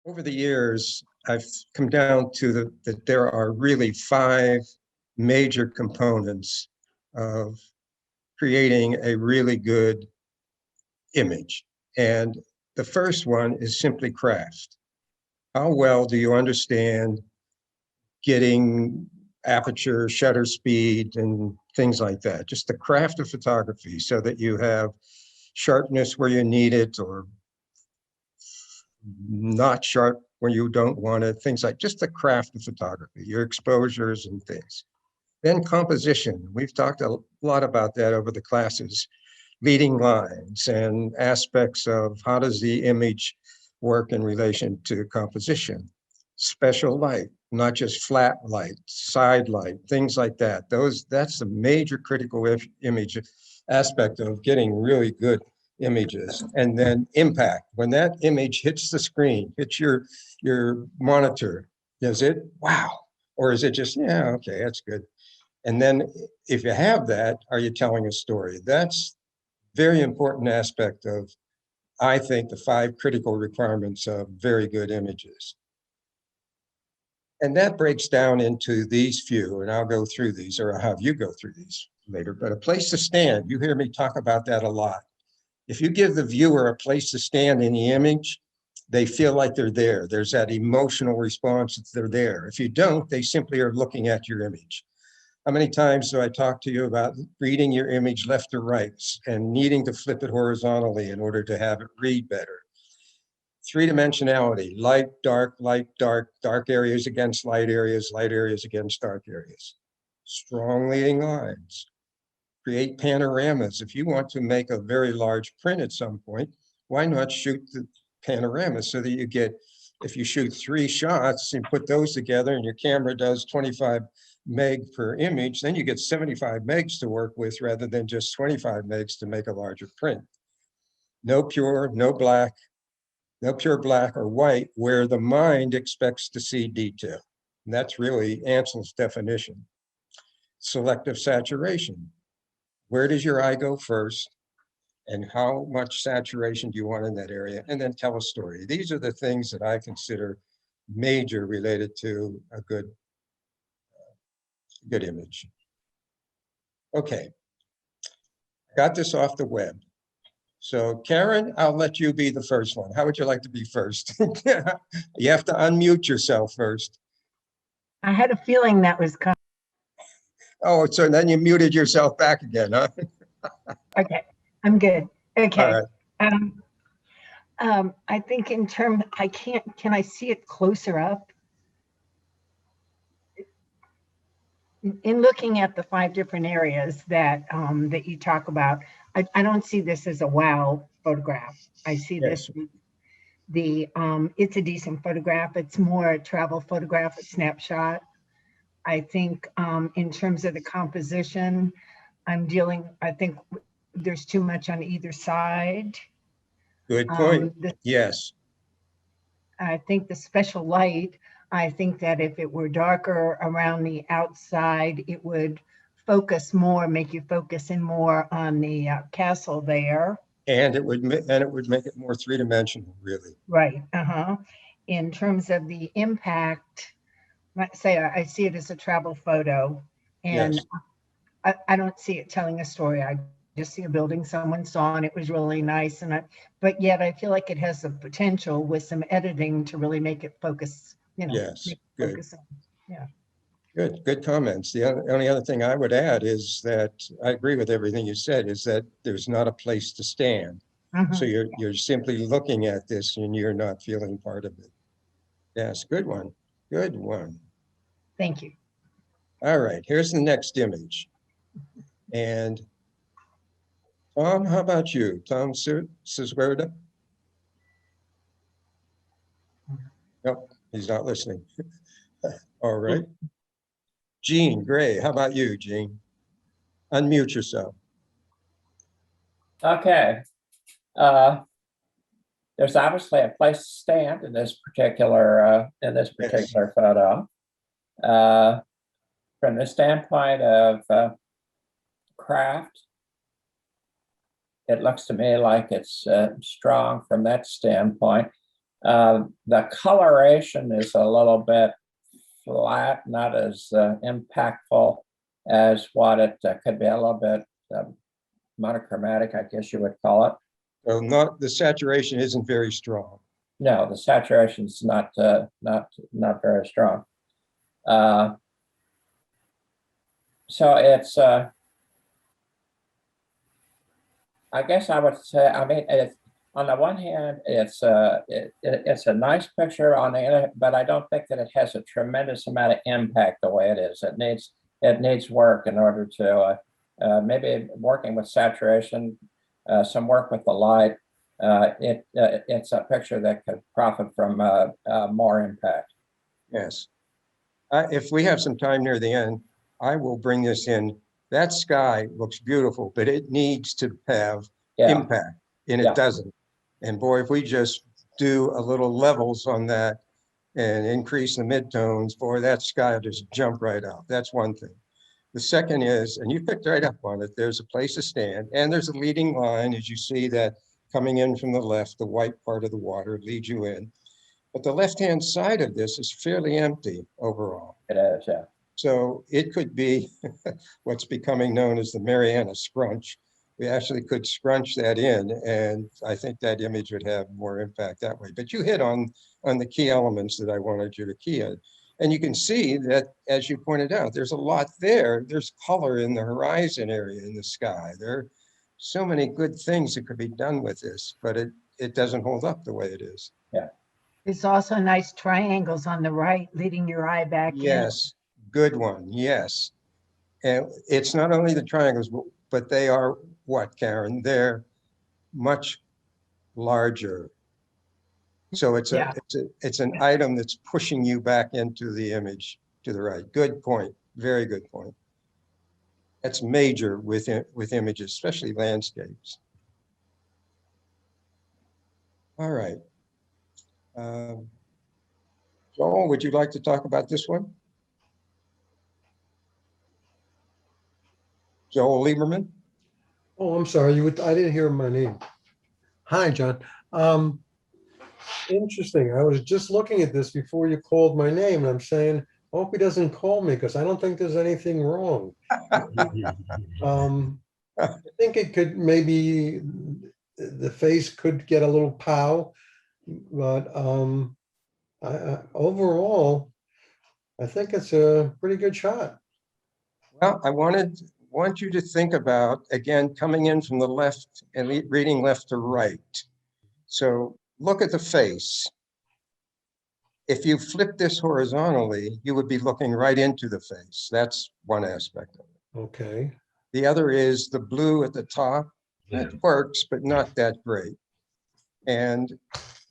Over the years, I've come down to that there are really five major components of creating a really good image. And the first one is simply craft. How well do you understand getting aperture, shutter speed, and things like that? Just the craft of photography so that you have sharpness where you need it or not sharp when you don't want it, things like just the craft of photography, your exposures and things. Then composition. We've talked a lot about that over the classes, leading lines and aspects of how does the image work in relation to composition. Special light, not just flat light, side light, things like that. That's the major critical image aspect of getting really good images. And then impact. When that image hits the screen, hits your monitor, does it wow? Or is it just, yeah, okay, that's good. And then if you have that, are you telling a story? That's very important aspect of, I think, the five critical requirements of very good images. And that breaks down into these few, and I'll go through these, or I'll have you go through these later. But a place to stand, you hear me talk about that a lot. If you give the viewer a place to stand in the image, they feel like they're there. There's that emotional response that they're there. If you don't, they simply are looking at your image. How many times do I talk to you about reading your image left to right and needing to flip it horizontally in order to have it read better? Three-dimensionality, light, dark, dark areas against light areas against dark areas. Strong leading lines. Create panoramas. If you want to make a very large print at some point, why not shoot the panorama so that you get, if you shoot 3 shots and put those together and your camera does 25 meg per image, then you get 75 megs to work with rather than just 25 megs to make a larger print. No pure, no black, no pure black or white where the mind expects to see detail. And that's really Ansel's definition. Selective saturation. Where does your eye go first? And how much saturation do you want in that area? And then tell a story. These are the things that I consider major related to a good image. Okay, got this off the web. So Karen, I'll let you be the first one. How would you like to be first? You have to unmute yourself first. I had a feeling that was coming. Oh, so then you muted yourself back again, huh? Okay, I'm good. Okay. All right. I think in terms, can I see it closer up? In looking at the 5 different areas that that you talk about, I don't see this as a wow photograph. I see Yes. this, it's a decent photograph. It's more a travel photograph, a snapshot. I think in terms of the composition, I think there's too much on either side. Good point. Yes. I think the special light, I think that if it were darker around the outside, it would focus more, make you focus in more on the castle there. And it would make it more three-dimensional, really. Right. In terms of the impact, let's say I see it as a travel photo, and yes. I don't see it telling a story. I just see a building someone saw and it was really nice. But yet I feel like it has the potential with some editing to really make it focus, Yes, good. focus on, yeah. Good comments. The only other thing I would add is that I agree with everything you said, is that there's not a place to stand. So you're simply looking at this and you're not feeling part of it. Yes, good one. Good one. Thank you. All right, here's the next image. And Tom, how about you? Tom Siswerda? Nope, he's not listening. All right. Jean Gray, how about you, Jean? Unmute yourself. Okay. There's obviously a place to stand in this particular photo. From the standpoint of craft, it looks to me like it's strong from that standpoint. The coloration is a little bit flat, not as impactful as what it could be, a little bit monochromatic, I guess you would call it. So not, the saturation isn't very strong. No, the saturation's not very strong. So it's I guess I would say, I mean, on the one hand, it's a nice picture. On the other, but I don't think that it has a tremendous amount of impact the way it is. It needs work in order to maybe working with saturation, some work with the light. It's a picture that could profit from more impact. Yes. If we have some time near the end, I will bring this in. That sky looks beautiful, but it needs to have Yeah, impact, and Yeah. it doesn't. And boy, if we just do a little levels on that and increase the midtones, boy, that sky will just jump right out. That's one thing. The second is, and you picked right up on it, there's a place to stand, and there's a leading line, as you see that coming in from the left, the white part of the water leads you in. But the left-hand side of this is fairly empty overall. it is. Yeah. So it could be what's becoming known as the Mariana scrunch. We actually could scrunch that in, and I think that image would have more impact that way. But you hit on the key elements that I wanted you to key in. And you can see that, as you pointed out, there's a lot there. There's color in the horizon area in the sky. There are so many good things that could be done with this, but it doesn't hold up the way it is. There's also nice triangles on the right, leading your eye back in. Yes, good one, yes. And it's not only the triangles, but they are what, Karen? They're much larger. So it's Yeah. it's an item that's pushing you back into the image to the right. Good point, very good point. That's major with images, especially landscapes. All right. Joel, would you like to talk about this one? Joel Lieberman? Oh, I'm sorry, I didn't hear my name. Hi, John. Interesting. I was just looking at this before you called my name, and I'm saying, I hope he doesn't call me because I don't think there's anything wrong. I think it could maybe, the face could get a little pow, but overall, I think it's a pretty good shot. Well, I want you to think about, again, coming in from the left and reading left to right. So look at the face. If you flip this horizontally, you would be looking right into the face. That's one aspect of it. Okay. The other is the blue at the top. It works, but not that great. And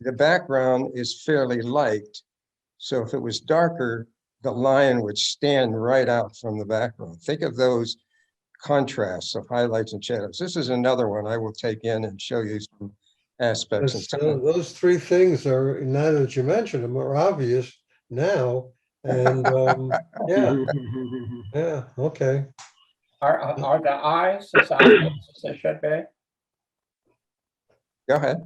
the background is fairly light. So if it was darker, the lion would stand right out from the background. Think of those contrasts of highlights and shadows. This is another one I will take in and show you some aspects. Those three things are, now that you mentioned them, are obvious now. And yeah, yeah, okay. Are the eyes as obvious as they should be? Go ahead.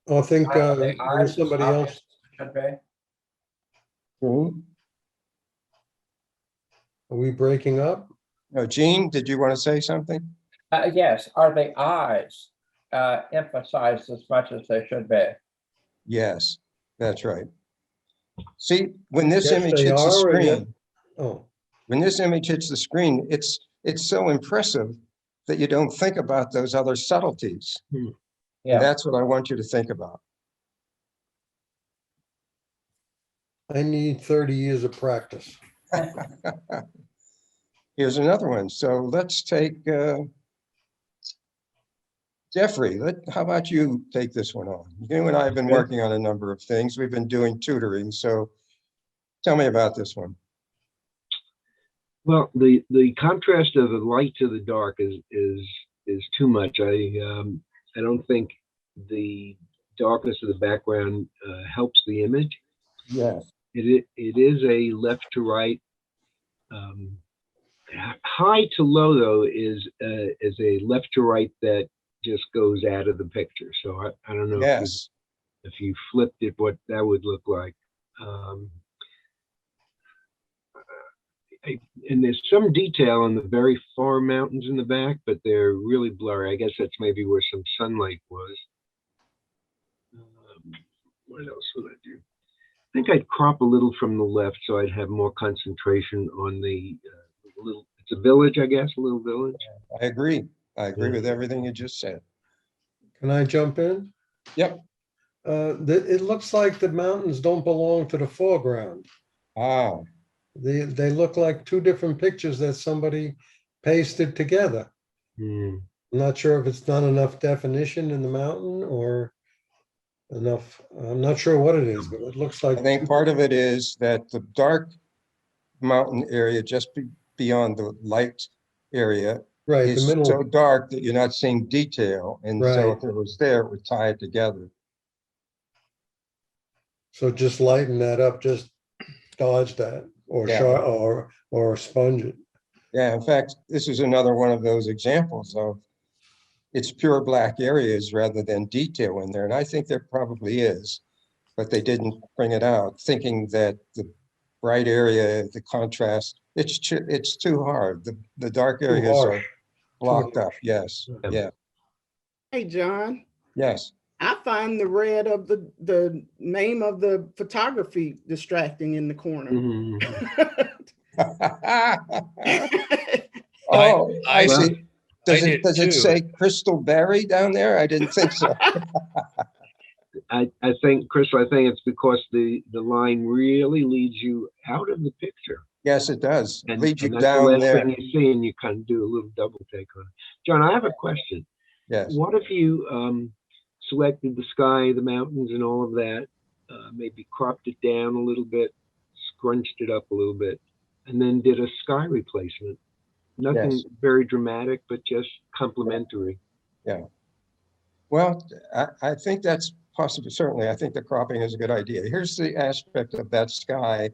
I think Are the eyes there's as somebody obvious else. as they should be? Are we breaking up? No, Gene, did you want to say something? Yes. Are the eyes emphasized as much as they should be? Yes, that's right. See, when this Yes, image they hits the are, yeah. screen, Oh, when this image hits the screen, it's so impressive that you don't think about those other subtleties. And Yeah. that's what I want you to think about. I need 30 years of practice. Here's another one. So let's take Jeffrey. How about you take this one on? You and I have been Okay. working on a number of things. We've been doing tutoring. So tell me about this one. Well, the contrast of the light to the dark is too much. I don't think the darkness of the background helps the image. Yes. It is a left to right. High to low though is a left to right that just goes out of the picture. So I don't know. Yes. if you flipped it, what that would look like. Um, and there's some detail on the very far mountains in the back, but they're really blurry. I guess that's maybe where some sunlight was. What else would I do? I think I'd crop a little from the left so I'd have more concentration on the little, it's a village, I guess, a little village. I agree. I agree with everything you just said. Can I jump in? Yep. It looks like the mountains don't belong to the foreground. Ah, They look like two different pictures that somebody pasted together. Hmm. I'm not sure if it's not enough definition in the mountain or enough, I'm not sure what it is, but it looks like. I think part of it is that the dark mountain area just beyond the light area Right, the is middle, so dark that you're not seeing detail. And so Right. if it was there, it would tie it together. so just lighten that up, just dodge that or Yeah. or sponge it. Yeah, in fact, this is another one of those examples of it's pure black areas rather than detail in there. And I think there probably is, but they didn't bring it out, thinking that the bright area, the contrast, it's too hard. The dark areas are harsh. blocked up. Yes, Yeah. yeah, Hey, John, yes. I find the red of the name of the photography distracting in the corner. Mhm. Oh, I I- see. Does I it, did does it too. say Crystal Berry down there? I didn't think so. I think, Crystal, I think it's because the line really leads you out of the picture. Yes, it does. And, Lead you and that's the down last there. thing you see, and you kind of do a little double take on it. John, I have a question. Yes, What if you selected the sky, the mountains, and all of that, maybe cropped it down a little bit, scrunched it up a little bit, and then did a sky replacement? Nothing Yes. very dramatic, but just complementary. well, I think that's possible. Certainly, I think the cropping is a good idea. Here's the aspect of that sky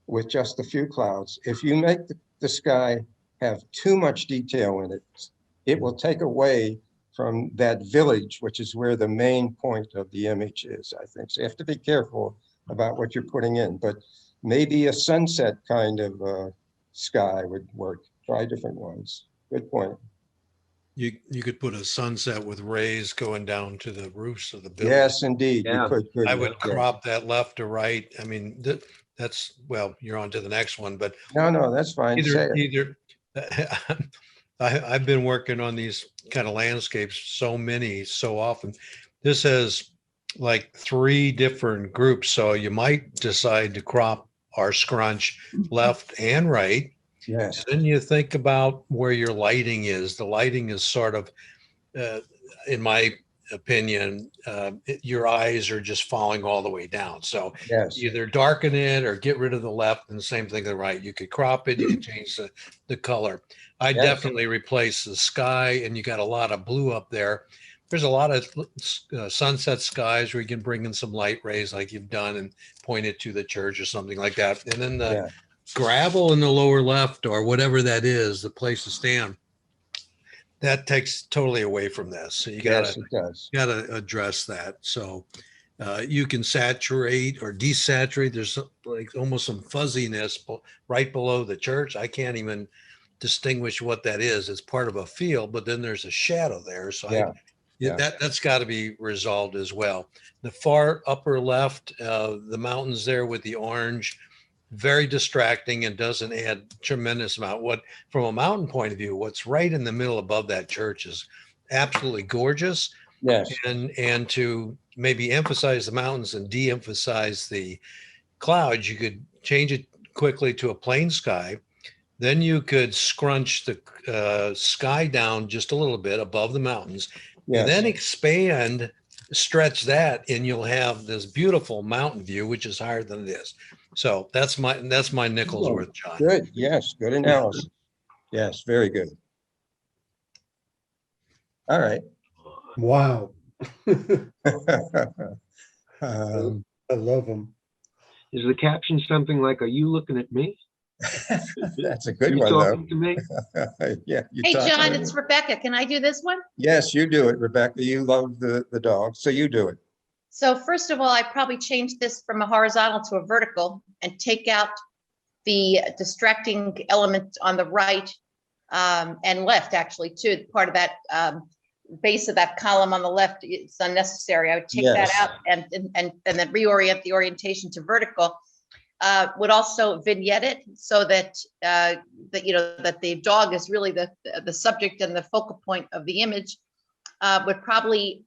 with just a few clouds. If you make the sky have too much detail in it, it will take away from that village, which is where the main point of the image is, I think. So you have to be careful about what you're putting in, but maybe a sunset kind of sky would work. Try different ones. Good point. You could put a sunset with rays going down to the roofs of the building. Yes, indeed. You Yeah. could. I couldn't would you? Yes. crop that left to right. I mean, that's, well, you're on to the next one, but No, that's fine. Say it. I've been working on these kind of landscapes, so often. This has like 3 different groups. So you might decide to crop or scrunch left and right. Yes, Then you think about where your lighting is. The lighting is sort of, in my opinion, your eyes are just falling all the way down. So yes, either darken it or get rid of the left, and the same thing to the right. You could crop it, you could change the color. I Yes. definitely replace the sky, and you got a lot of blue up there. There's a lot of sunset skies where you can bring in some light rays like you've done and point it to the church or something like that. And then the yeah, gravel in the lower left or whatever that is, the place to stand, that takes totally away from this. So you yes, it does. gotta address that. So you can saturate or desaturate. There's like almost some fuzziness right below the church. I can't even distinguish what that is. It's part of a field, but then there's a shadow there. So Yeah, yeah. that's got to be resolved as well. The far upper left, the mountains there with the orange, very distracting and doesn't add tremendous amount. What, from a mountain point of view, what's right in the middle above that church is absolutely gorgeous. Yes, And to maybe emphasize the mountains and de-emphasize the clouds, you could change it quickly to a plain sky. Then you could scrunch the sky down just a little bit above the mountains, and then yes, stretch that, and you'll have this beautiful mountain view, which is higher than it is. So that's my nickel's Oh, worth, John. good. Yes, good analysis. Yes, very good. All right. Wow. Um, I love them. Is the caption something like, "Are you looking at me? That's a Are good you one, though. talking to me?" Yeah. you Hey, talk John, about it's it. Rebecca. Can I do this one? Yes, you do it, Rebecca. You love the dog, so you do it. So first of all, I probably changed this from a horizontal to a vertical and take out the distracting element on the right and left, actually, too. Part of that base of that column on the left, it's unnecessary. I would take that Yes. out and then reorient the orientation to vertical. Would also vignette it so that that the dog is really the subject and the focal point of the image. Would probably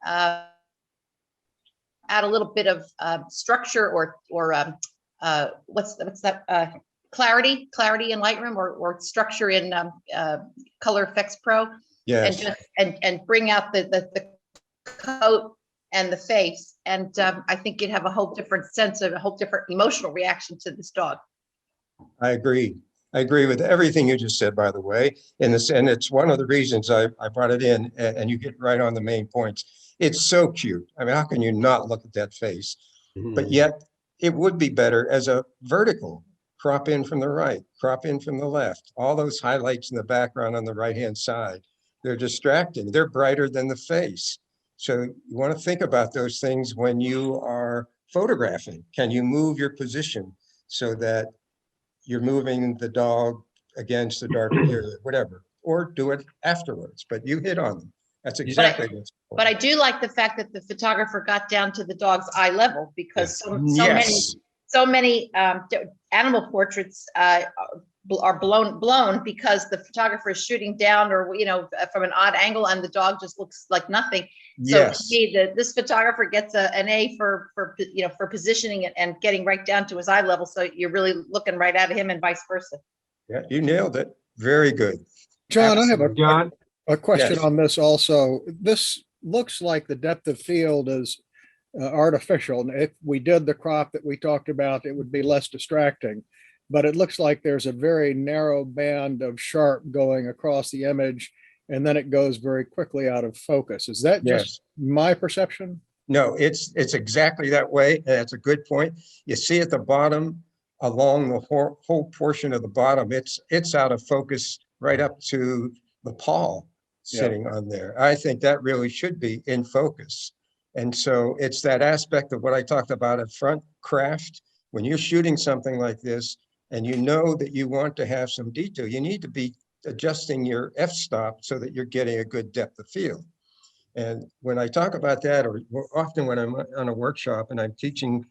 add a little bit of structure or what's that clarity in Lightroom or structure in Color Effects Pro, and Yes. just and bring out the coat and the face, and I think you'd have a whole different sense of a whole different emotional reaction to this dog. I agree. I agree with everything you just said, by the way. And it's one of the reasons I brought it in, and you get right on the main points. It's so cute. I mean, how can you not look at that face? But yet it would be better as a vertical, crop in from the right, crop in from the left. All those highlights in the background on the right-hand side, they're distracting. They're brighter than the face. So you want to think about those things when you are photographing. Can you move your position so that you're moving the dog against the dark area, whatever, or do it afterwards? But you hit on them. That's exactly what's But I do like the fact that the photographer got down to the dog's eye level, because Yes. so many animal portraits are blown because the photographer is shooting down, or from an odd angle, and the dog just looks like nothing. So to Yes. me, this photographer gets an A for positioning it and getting right down to his eye level. So you're really looking right at him, and vice versa. Yeah, you nailed it. Very good. John, I have John, a question Yes. on this also. This looks like the depth of field is artificial. And if we did the crop that we talked about, it would be less distracting. But it looks like there's a very narrow band of sharp going across the image, and then it goes very quickly out of focus. Is that Yes. just my perception? No, it's exactly that way. And that's a good point. You see at the bottom, along the whole portion of the bottom, it's out of focus right up to the paw sitting on there. I think that really should be in focus. And so it's that aspect of what I talked about at front, craft. When you're shooting something like this and you know that you want to have some detail, you need to be adjusting your f-stop so that you're getting a good depth of field. And when I talk about that, or often when I'm on a workshop and I'm teaching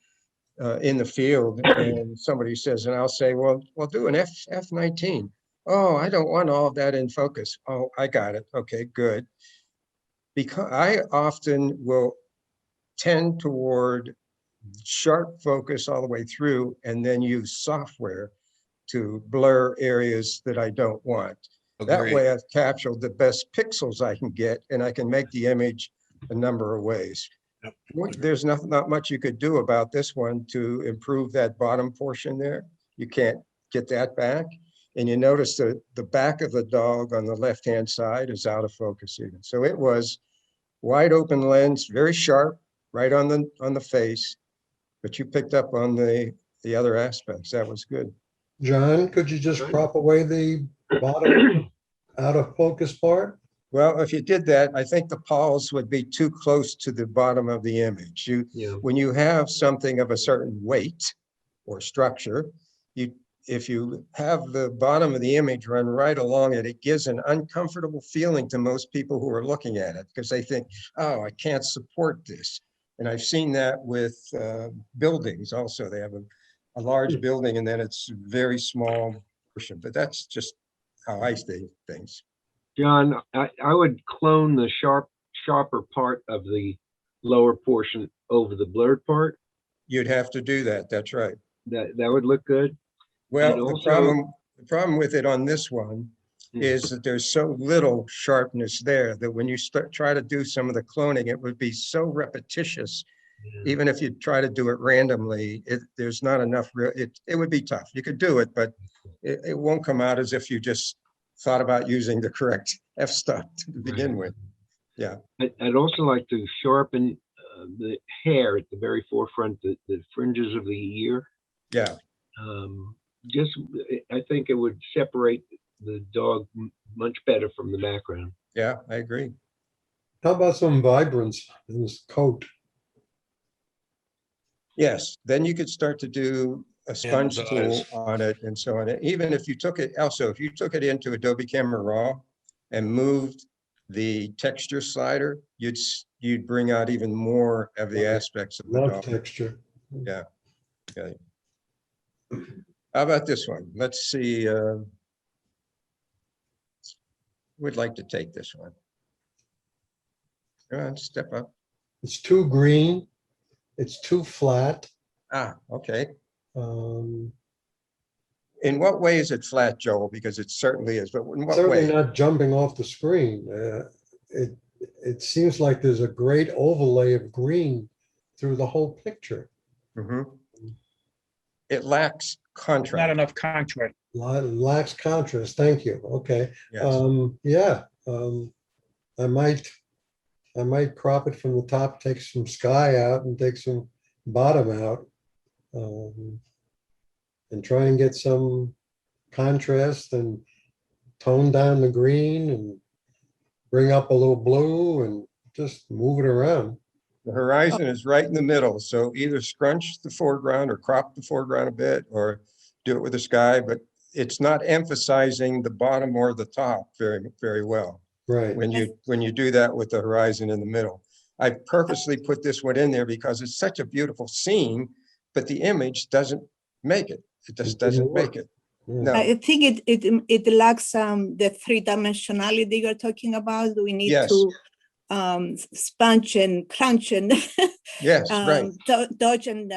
in the field, and somebody says, and I'll say, well, do an F19. Oh, I don't want all of that in focus. Oh, I got it. Okay, good. Because I often will tend toward sharp focus all the way through, and then use software to blur areas that I don't want. That Agreed. way I've captured the best pixels I can get, and I can make the image a number of ways. Yep. There's not much you could do about this one to improve that bottom portion there. You can't get that back. And you notice that the back of the dog on the left-hand side is out of focus even. So it was wide open lens, very sharp, right on the face, but you picked up on the other aspects. That was good. John, could you just crop away the bottom out of focus part? Well, if you did that, I think the paws would be too close to the bottom of the image. When you have something of a certain weight or structure, if you have the bottom of the image run right along it, it gives an uncomfortable feeling to most people who are looking at it, because they think, oh, I can't support this. And I've seen that with buildings also. They have a large building and then it's very small portion, but that's just how I see things. John, I would clone the sharper part of the lower portion over the blurred part. You'd have to do that. That's right. That would look good. Well, And the also- problem with it on this one is that there's so little sharpness there that when you try to do some of the cloning, it would be so repetitious. Even if you try to do it randomly, there's not enough. It would be tough. You could do it, but it won't come out as if you just thought about using the correct f-stop to begin with. Yeah. I'd also like to sharpen the hair at the very forefront, the fringes of the ear. Yeah. I think it would separate the dog much better from the background. Yeah, I agree. How about some vibrance in this coat? Yes, then you could start to do a sponge tool size. on it and so on. Even if you took it, also, if you took it into Adobe Camera Raw and moved the texture slider, you'd bring out even more of the Right. aspects of the Love dog. texture. Okay. How about this one? Let's see. Would like to take this one. Come on, step up. It's too green. It's too flat. Ah, okay. Um, In what way is it flat, Joel? Because it certainly is, but in what Certainly way? not jumping off the screen. It seems like there's a great overlay of green through the whole picture. Mhm. It lacks Not contrast. enough contrast. Lacks contrast. Thank you. Okay. Yes. Yeah. I might crop it from the top, take some sky out and take some bottom out. And try and get some contrast and tone down the green and bring up a little blue and just move it around. The horizon is right in the middle, so either scrunch the foreground or crop the foreground a bit, or do it with the sky, but it's not emphasizing the bottom or the top very, very well. Right. When you do that with the horizon in the middle. I purposely put this one in there because it's such a beautiful scene, but the image doesn't make it. It just doesn't make it. No. I think it lacks the three-dimensionality you're talking about. We need Yes. to sponge and crunch and Yes, right. dodge and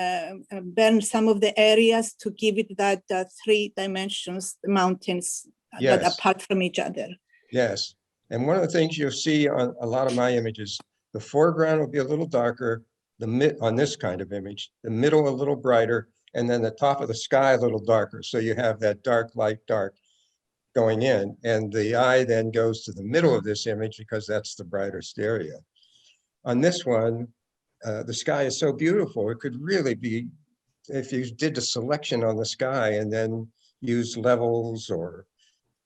burn some of the areas to give it that 3 dimensions, the mountains that Yes. apart from each other. Yes. And one of the things you'll see on a lot of my images, the foreground will be a little darker, on this kind of image, the middle a little brighter, and then the top of the sky a little darker. So you have that dark, light, dark going in. And the eye then goes to the middle of this image because that's the brightest area. On this one, the sky is so beautiful. It could really be, if you did the selection on the sky and then use levels or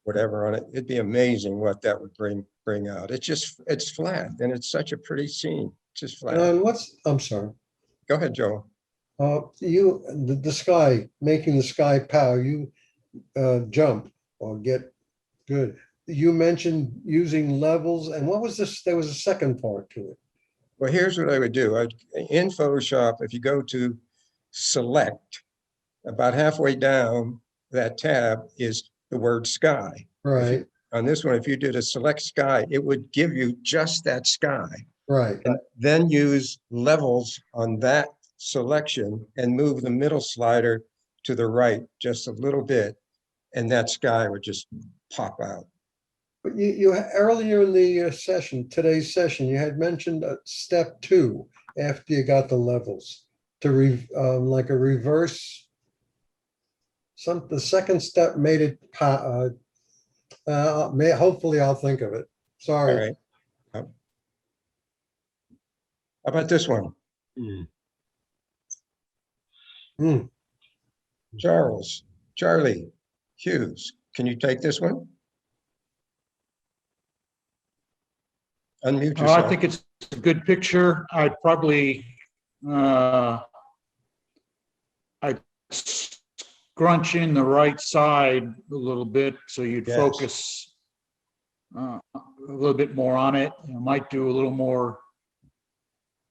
whatever on it, it'd be amazing what that would bring out. It's flat and it's such a pretty scene. It's just flat. And I'm sorry. Go ahead, Joel. The sky, making the sky power, you jump or get good. You mentioned using levels, and what was this? There was a second part to it. Well, here's what I would do. In Photoshop, if you go to select, about halfway down that tab is the word sky. Right, On this one, if you did a select sky, it would give you just that sky. right. And then use levels on that selection and move the middle slider to the right just a little bit, and that sky would just pop out. But you earlier in the session, today's session, you had mentioned step 2 after you got the levels to like a reverse. The second step made it. Hopefully, I'll think of it. All Sorry. right. How about this one? Charlie Hughes, can you take this one? Unmute I yourself. think it's a good picture. I'd probably, I'd scrunch in the right side a little bit so you'd Yes. focus a little bit more on it. You might do a little more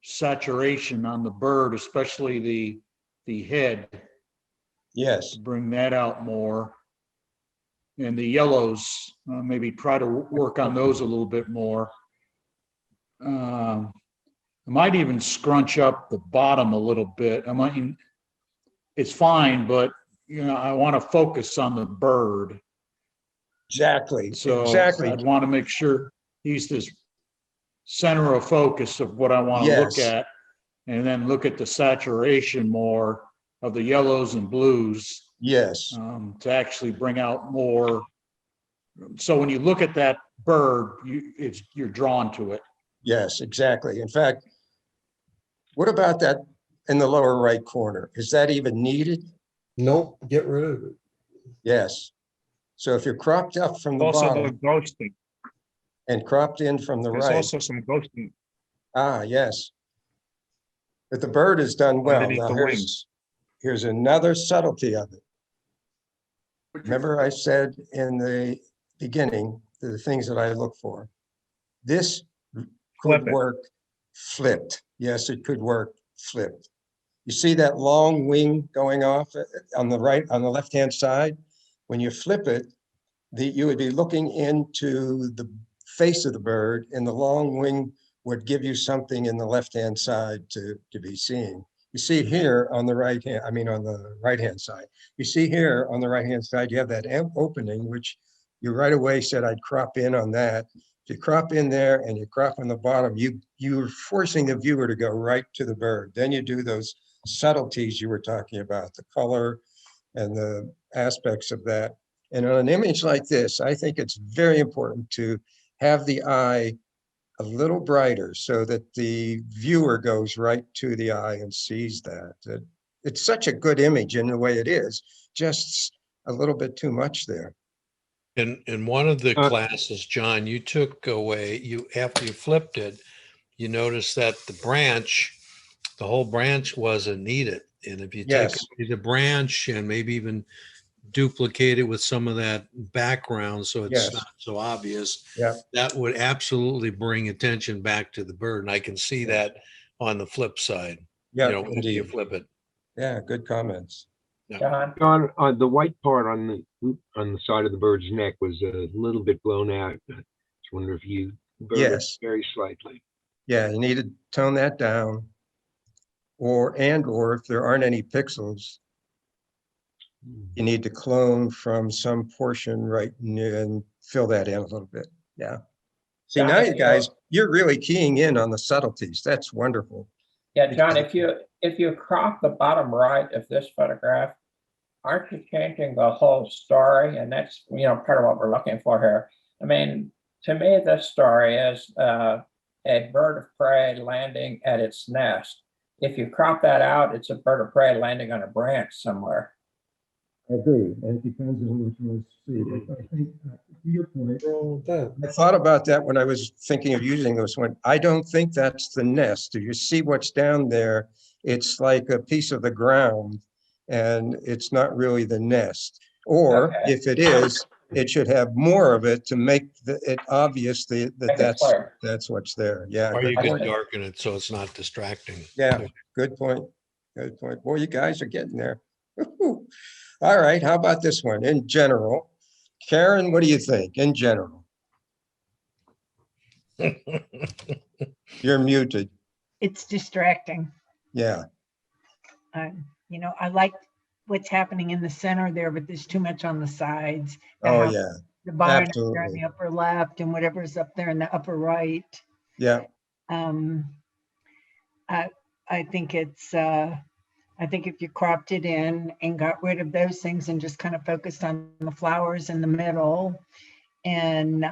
saturation on the bird, especially the head, Yes, bring that out more. And the yellows, maybe try to work on those a little bit more. I might even scrunch up the bottom a little bit. It's fine, but I want to focus on the bird. exactly. So Exactly. I'd want to make sure he's this center of focus of what I want to look Yes. at, and then look at the saturation more of the yellows and blues Yes, to actually bring out more. So when you look at that bird, you're drawn to it. yes, exactly. In fact, what about that in the lower right corner? Is that even needed? Nope, get rid of it. Yes. So if you're cropped up from the Also the bottom ghosting. and cropped in from the There's right, also some ghosting. yes. But the bird is done well. Underneath Now the here's another subtlety of it. Remember I said in the beginning, the things that I look for. This Flip could it. work flipped. Yes, it could work flipped. You see that long wing going off on the right, on the left-hand side? When you flip it, you would be looking into the face of the bird, and the long wing would give you something in the left-hand side to be seeing. You see here on the right hand, on the right-hand side. You see here on the right-hand side, you have that opening, which you right away said I'd crop in on that. If you crop in there and you crop on the bottom, you're forcing the viewer to go right to the bird. Then you do those subtleties you were talking about, the color and the aspects of that. And on an image like this, I think it's very important to have the eye a little brighter so that the viewer goes right to the eye and sees that. It's such a good image in the way it is, just a little bit too much there. In one of the Uh, classes, John, you took away, after you flipped it, you noticed that the whole branch wasn't needed. And if you take Yes. away the branch and maybe even duplicate it with some of that background so it's Yes. not so obvious, Yeah. that would absolutely bring attention back to the bird. And I can see that on the flip side, Yeah, after you indeed. flip it. Yeah, good comments. John? John, the white part on the side of the bird's neck was a little bit blown out. I just wonder if you burned it Yes. very slightly. Yeah, you need to tone that down. Or if there aren't any pixels, you need to clone from some portion right near and fill that in a little bit. Yeah. See, John, now if you guys, you're really keying in on the subtleties. That's wonderful. Yeah, John, if you crop the bottom right of this photograph, aren't you changing the whole story? And that's, part of what we're looking for here. I mean, to me, this story is a bird of prey landing at its nest. If you crop that out, it's a bird of prey landing on a branch somewhere. I agree. And it depends on which one you see. But I think, to your point, What's wrong with that? I thought about that when I was thinking of using this one. I don't think that's the nest. If you see what's down there, it's like a piece of the ground and it's not really the nest. Or Okay. if it is, it should have more of it to make it obvious that Make it clear. that's what's there. Yeah. Or you good could point. darken it so it's not distracting. Yeah, good point. Good point. Boy, you guys are getting there. All right, how about this one? In general, Karen, what do you think in general? You're muted. It's distracting. Yeah, I like what's happening in the center there, but there's too much on the sides. The oh, house, yeah, The barn up there in absolutely. the upper left and whatever's up there in the upper right. Yeah, I think I think if you cropped it in and got rid of those things and just kind of focused on the flowers in the middle and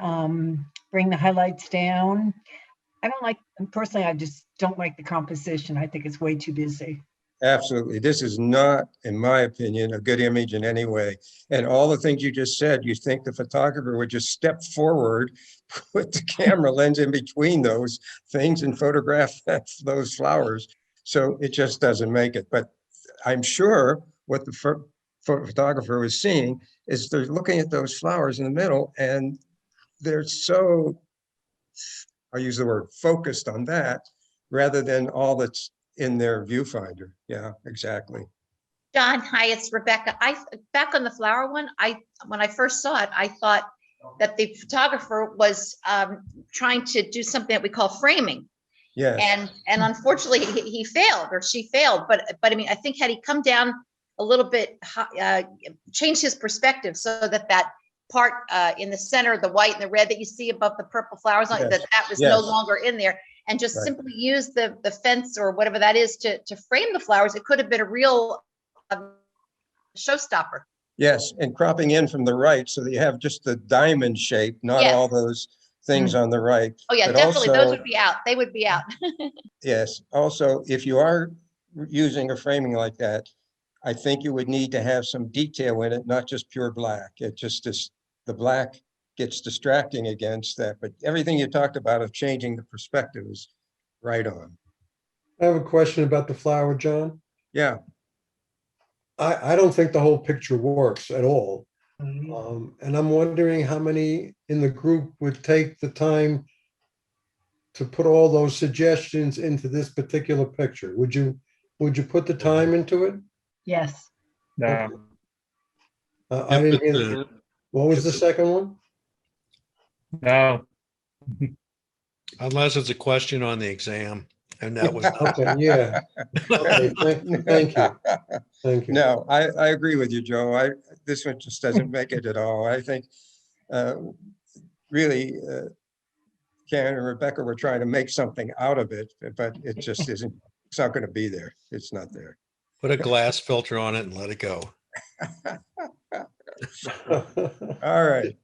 bring the highlights down. Personally, I just don't like the composition. I think it's way too busy. absolutely. This is not, in my opinion, a good image in any way. And all the things you just said, you think the photographer would just step forward, put the camera lens in between those things and photograph those flowers. So it just doesn't make it. But I'm sure what the photographer was seeing is they're looking at those flowers in the middle and they're so, I'll use the word focused on that rather than all that's in their viewfinder. Yeah, exactly. John, hi, it's Rebecca. Back on the flower one, when I first saw it, I thought that the photographer was trying to do something that we call framing. Yes. And unfortunately, he failed or she failed. But I mean, I think had he come down a little bit, changed his perspective so that part in the center, the white and the red that you see above the purple flowers on it, Yes. that was no Yes. longer in there, and just Right. simply use the fence or whatever that is to frame the flowers, it could have been a real showstopper. Yes, and cropping in from the right so that you have just the diamond shape, not Yes. all those things on the right. Oh yeah, But definitely. Those also- would be out. They would be out. Yes, also, if you are using a framing like that, I think you would need to have some detail in it, not just pure black. It just is, the black gets distracting against that, but everything you talked about of changing the perspective is right on. I have a question about the flower, John. Yeah, I don't think the whole picture works at all. Mhm. And I'm wondering how many in the group would take the time to put all those suggestions into this particular picture. Would you put the time into it? Yes, Okay. No, I didn't hear, Yeah. what was the second one? no, Unless it's a question on the exam, and that was. Okay, yeah. Okay, thank you. Thank you. no, I agree with you, Joe. This one just doesn't make it at all. I think uh, really Karen and Rebecca were trying to make something out of it, but it just isn't, it's not going to be there. It's not there. Put a glass filter on it and let it go. All right.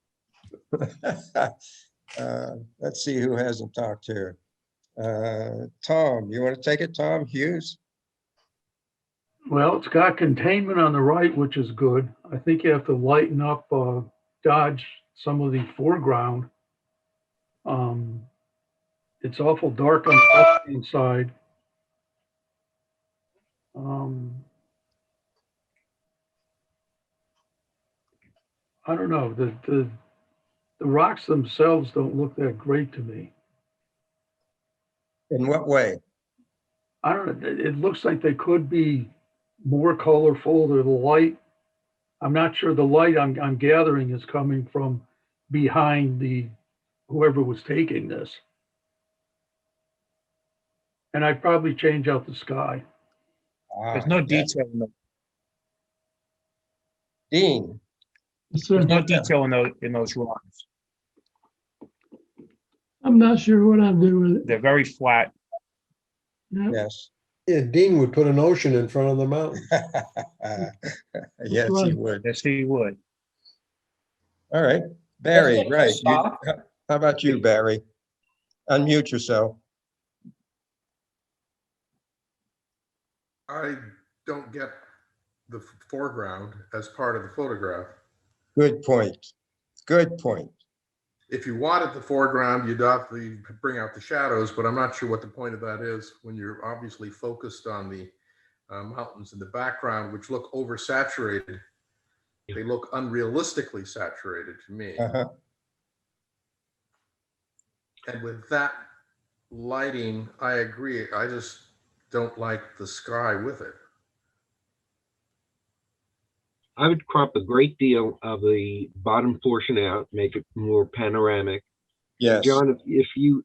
Let's see who hasn't talked here. Tom, you want to take it, Tom Hughes? Well, it's got containment on the right, which is good. I think you have to lighten up, dodge some of the foreground. It's awful dark on the left-hand side. I don't know, the rocks themselves don't look that great to me. In what way? I don't know, it looks like they could be more colorful, the light. I'm not sure the light I'm gathering is coming from behind whoever was taking this. And I'd probably change out the sky. there's no Yeah. detail in the, Dean, there's no detail in those rocks. I'm not sure what I'm doing with it. They're very flat. yes. Yeah, Dean would put an ocean in front of the mountain. Yes, he right. would. Yes, he would. All right, Barry, Let's right. stop. How about you, Barry? Unmute yourself. I don't get the foreground as part of the photograph. Good point. Good point. If you wanted the foreground, you'd obviously bring out the shadows, but I'm not sure what the point of that is when you're obviously focused on the mountains in the background, which look oversaturated. They look unrealistically saturated to me. Uh-huh. And with that lighting, I agree. I just don't like the sky with it. I would crop a great deal of the bottom portion out, make it more panoramic. Yes. John, if you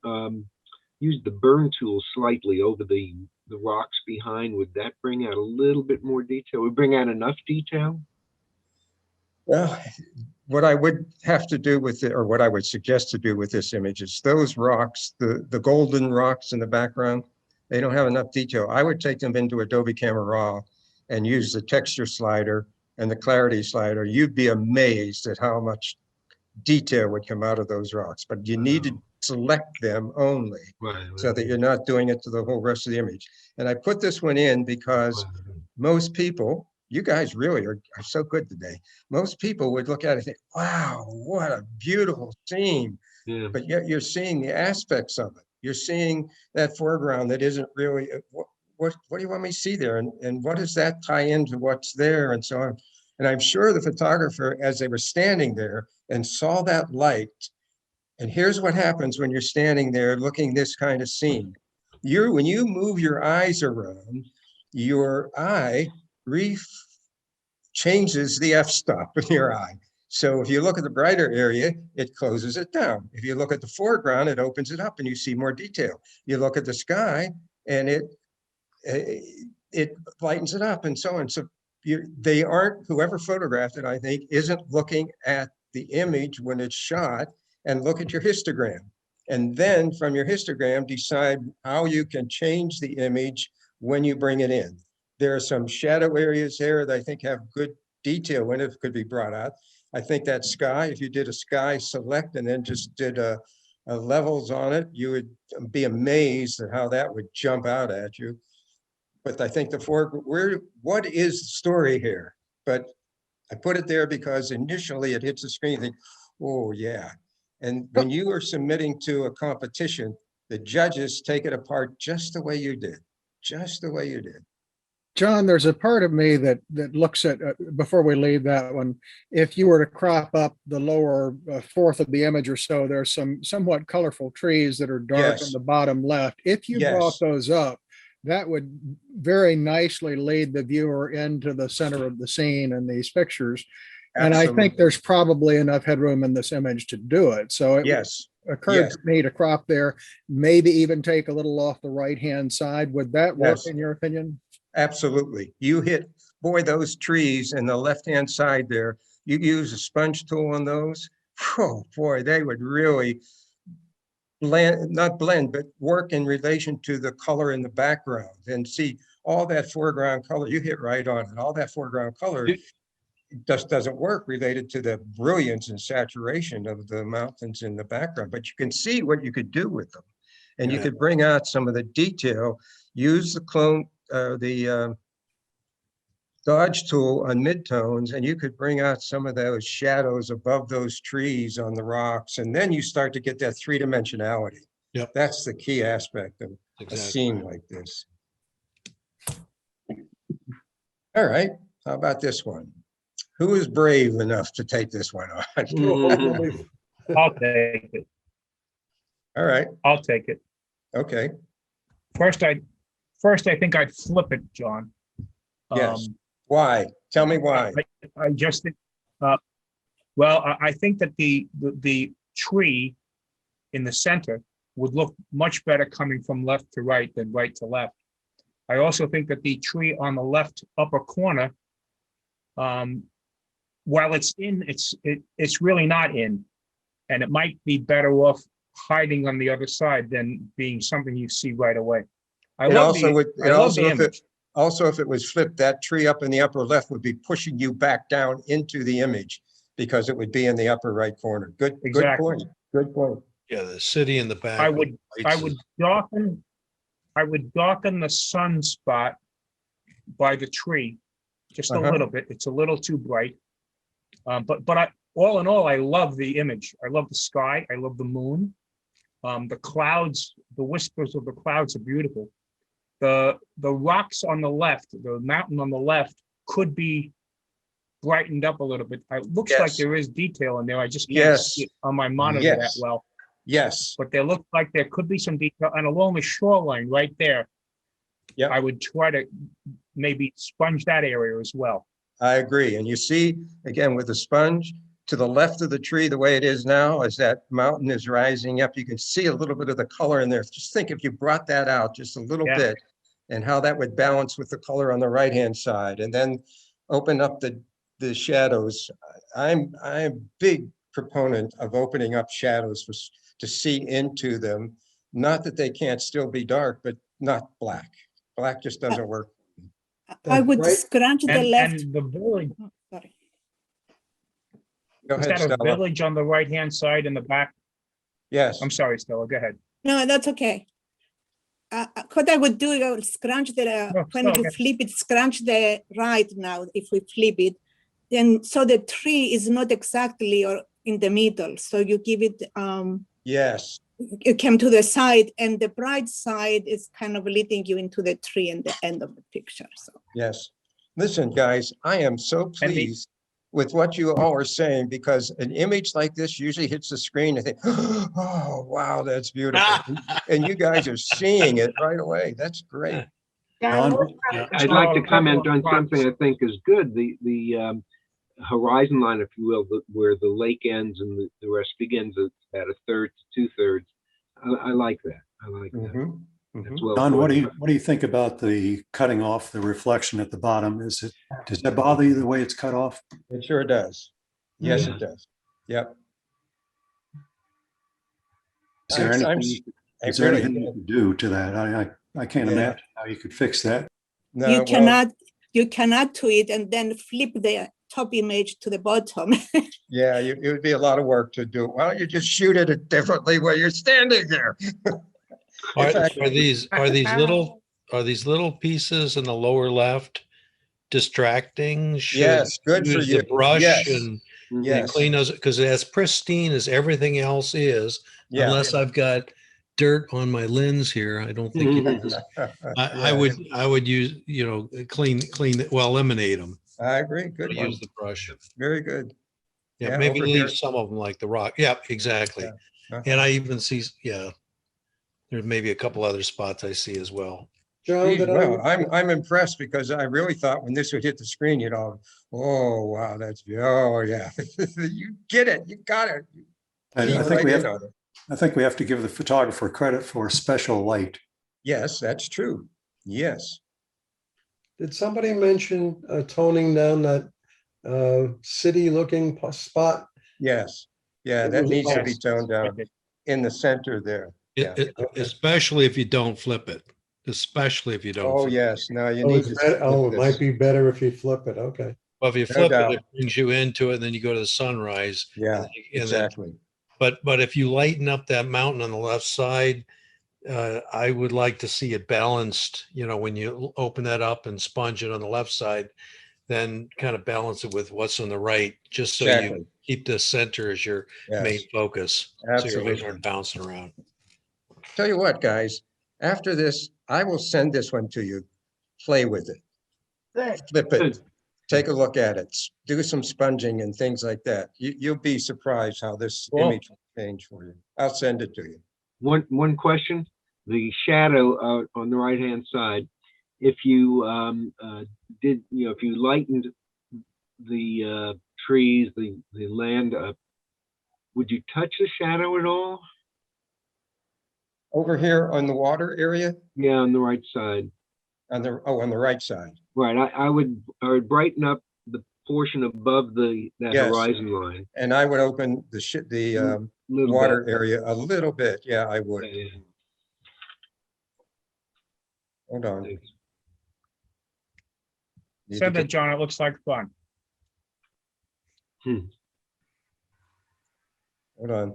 use the burn tool slightly over the rocks behind, would that bring out a little bit more detail? Would it bring out enough detail? Well, what I would have to do with it, or what I would suggest to do with this image is those rocks, the golden rocks in the background, they don't have enough detail. I would take them into Adobe Camera Raw and use the texture slider and the clarity slider. You'd be amazed at how much detail would come out of those rocks, but you need to select them only so that you're not doing it to the whole rest of the image. And I put this one in because most people, you guys really are so good today. Most people would look at it and think, wow, what a beautiful scene. Yeah. But yet you're seeing the aspects of it. You're seeing that foreground that isn't really, what do you want me to see there? And what does that tie into what's there and so on? And I'm sure the photographer, as they were standing there and saw that light, and here's what happens when you're standing there looking this kind of scene. When you move your eyes around, your eye changes the f-stop in your eye. So if you look at the brighter area, it closes it down. If you look at the foreground, it opens it up and you see more detail. You look at the sky and it lightens it up and so on. So they aren't, whoever photographed it, I think, isn't looking at the image when it's shot, and look at your histogram. And then from your histogram, decide how you can change the image when you bring it in. There are some shadow areas there that I think have good detail when it could be brought out. I think that sky, if you did a sky select and then just did a levels on it, you would be amazed at how that would jump out at you. But I think what is the story here? But I put it there because initially it hits the screen, you think, oh yeah. And when you are submitting to a competition, the judges take it apart just the way you did, just the way you did. John, there's a part of me that looks at, before we leave that one, if you were to crop up the lower fourth of the image or so, there's some somewhat colorful trees that are dark on Yes. the bottom left. If you brought Yes. those up, that would very nicely lead the viewer into the center of the scene in these pictures. And I think Absolutely. there's probably enough headroom in this image to do it. So it Yes, occurred yes. to me to crop there, maybe even take a little off the right-hand side. Would that work Yes. in your opinion? Absolutely. You hit, boy, those trees in the left-hand side there, you use a sponge tool on those. Oh, boy, they would really blend, not blend, but work in relation to the color in the background and see all that foreground color. You hit right on it. All that foreground color just doesn't work related to the brilliance and saturation of the mountains in the background, but you can see what you could do with them. And you Yeah. could bring out some of the detail, use the clone, dodge tool on midtones, and you could bring out some of those shadows above those trees on the rocks. And then you start to get that three-dimensionality. Yep. That's the key aspect of a Exactly. scene like this. All right, how about this one? Who is brave enough to take this one on? I'll take it. All right, I'll take it. okay, First, I think I'd flip it, John. yes. Why? Tell me why. I just think, I think that the tree in the center would look much better coming from left to right than right to left. I also think that the tree on the left upper corner, while it's in, it's really not in, and it might be better off hiding on the other side than being something you see right away. I And love also, the, would I love the image. also, if it was flipped, that tree up in the upper left would be pushing you back down into the image because it would be in the upper right corner. Good Exactly. point. Good point. Yeah, the city in the back. I with would lights is- darken the sunspot by the tree just a Uh-huh. little bit. It's a little too bright. But all in all, I love the image. I love the sky. I love the moon. The clouds, the whispers of the clouds are beautiful. The rocks on the left, the mountain on the left could be brightened up a little bit. It looks like Yes. there is detail in there. I just can't Yes. see it on my monitor that Yes. well. Yes, But there looks like there could be some detail, and along the shoreline right there. Yep. I would try to maybe sponge that area as well. I agree. And you see, again, with the sponge, to the left of the tree, the way it is now, as that mountain is rising up, you can see a little bit of the color in there. Just think if you brought that out just a little Yeah. bit and how that would balance with the color on the right-hand side and then open up the shadows. I'm a big proponent of opening up shadows to see into them. Not that they can't still be dark, but not black. Black just doesn't work. I would Right. scrunch the And left. the village, Oh, sorry. Go is ahead, that a Stella. village on the right-hand side in the back? Yes, I'm sorry, Stella, go ahead. No, that's okay. What I would do, I would scrunch No, when it's you okay. flip it, scrunch the right now, if we flip it. Then, so the tree is not exactly or in the middle. So you give it, yes. you came to the side, and the bright side is kind of leading you into the tree and the end of the picture. So Yes. Listen, guys, I am so And the- pleased with what you all are saying because an image like this usually hits the screen and think, oh, wow, that's beautiful. And you guys are seeing it right away. That's great. John, Don, what- I'd like to a couple comment of on thoughts. something I think is good, the horizon line, if you will, where the lake ends and the rest begins at about a third to 2/3. I like that. I like that. Mhm, That's mhm. well Don, put. what do you think about the cutting off the reflection at the bottom? Does that bother you the way it's cut off? It sure does. Yes, Yeah. it does. Yep. Is there I'm- anything, I is there really anything you do. can do to that? I can't Yeah. imagine how you could fix that. No, you well, cannot do it and then flip the top image to the bottom. yeah, it would be a lot of work to do. Why don't you just shoot it differently while you're standing there? Are, fact- are these little pieces in the lower left distracting? Should Yes, good for use you. the brush Yes. and Yes, clean those, because as pristine as everything else is, yeah, unless I've got dirt on my lens here. I don't think it is. I would use, clean, well, eliminate them. I agree. Good one. Use the brush. Very good. Yeah, Yeah, maybe over leave here. some of them like the rock. Yeah, exactly. Uh-huh. And I even see, there's maybe a couple other spots I see as well. John, Geez, did well, I, I'm impressed because I really thought when this would hit the screen, you'd all, oh, wow, oh, yeah. You get it. You got it. I Keyed think right we in have, on it. I think we have to give the photographer credit for special light. Yes, that's true. Yes. did somebody mention toning down that city looking spot? Yes. Yeah, It that was needs to be Yes. toned down in the center there. Yeah. Especially if you don't flip it, especially if you don't. Oh, flip it. yes. No, you Oh, need it's to. better- oh, flip it might this. be better if you flip it. Okay. Well, if you No flip doubt. it, it brings you into it, and then you go to the sunrise. Yeah, and then- exactly. But if you lighten up that mountain on the left side, I would like to see it balanced, when you open that up and sponge it on the left side, then kind of balance it with what's on the right, just so Exactly. you keep the center as your main Yes, focus. So your eyes absolutely. aren't bouncing around. Tell you what, guys, after this, I will send this one to you. Play with it, Good. flip it, take a look at it, do some sponging and things like that. You'll be surprised how this Cool. image will change for you. I'll send it to you. One question, the shadow out on the right-hand side, if you if you lightened the trees, the land up, would you touch the shadow at all? Over here on the water area, Yeah, on the right side. on the right side. Right, I would brighten up the portion above that Yes. horizon line. And I would open the Little water bit. area a little bit. Yeah, I would. Yeah, Hold on. thanks. Need to Said that, get- John, it looks like fun. Hold on.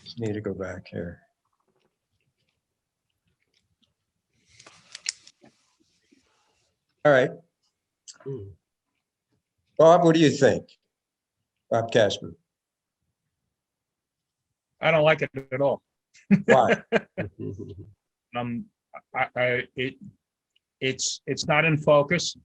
Just need to go back here. All right. Bob, what do you think? Bob Casper, I don't like it at all. why? It's not in focus.